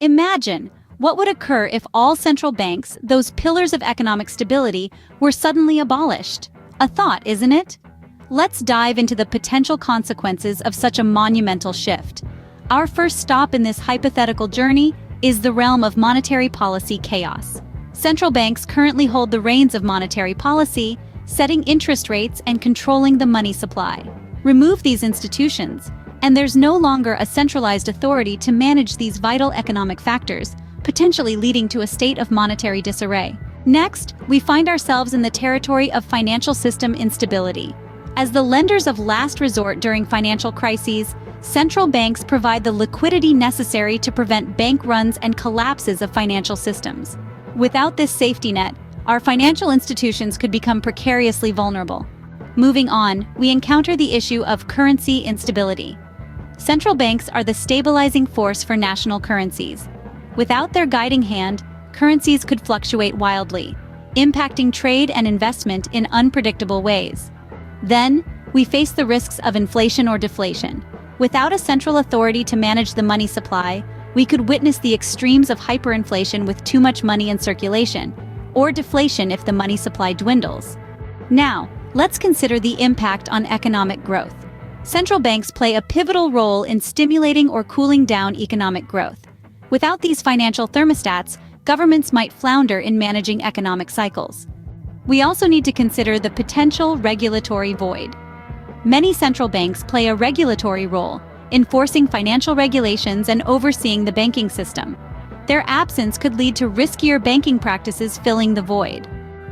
Imagine, what would occur if all central banks, those pillars of economic stability, were suddenly abolished? A thought, isn't it? Let's dive into the potential consequences of such a monumental shift. Our first stop in this hypothetical journey is the realm of monetary policy chaos. Central banks currently hold the reins of monetary policy, setting interest rates and controlling the money supply. Remove these institutions, and there's no longer a centralized authority to manage these vital economic factors, potentially leading to a state of monetary disarray. Next, we find ourselves in the territory of financial system instability. As the lenders of last resort during financial crises, central banks provide the liquidity necessary to prevent bank runs and collapses of financial systems. Without this safety net, our financial institutions could become precariously vulnerable. Moving on, we encounter the issue of currency instability. Central banks are the stabilizing force for national currencies. Without their guiding hand, currencies could fluctuate wildly, impacting trade and investment in unpredictable ways. Then, we face the risks of inflation or deflation. Without a central authority to manage the money supply, we could witness the extremes of hyperinflation with too much money in circulation, or deflation if the money supply dwindles. Now, let's consider the impact on economic growth. Central banks play a pivotal role in stimulating or cooling down economic growth. Without these financial thermostats, governments might flounder in managing economic cycles. We also need to consider the potential regulatory void. Many central banks play a regulatory role, enforcing financial regulations and overseeing the banking system. Their absence could lead to riskier banking practices filling the void.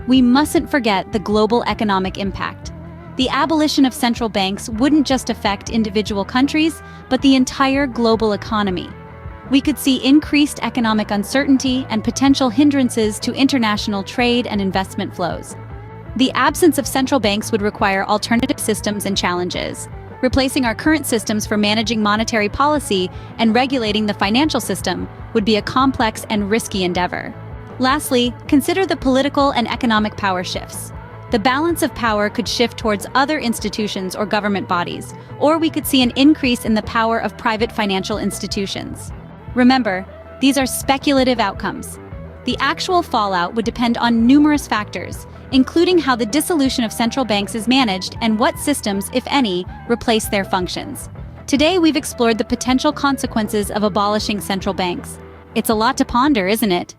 We mustn't forget the global economic impact. The abolition of central banks wouldn't just affect individual countries, but the entire global economy. We could see increased economic uncertainty and potential hindrances to international trade and investment flows. The absence of central banks would require alternative systems and challenges. Replacing our current systems for managing monetary policy and regulating the financial system would be a complex and risky endeavor. Lastly, consider the political and economic power shifts. The balance of power could shift towards other institutions or government bodies, or we could see an increase in the power of private financial institutions. Remember, these are speculative outcomes. The actual fallout would depend on numerous factors, including how the dissolution of central banks is managed and what systems, if any, replace their functions. Today, we've explored the potential consequences of abolishing central banks. It's a lot to ponder, isn't it?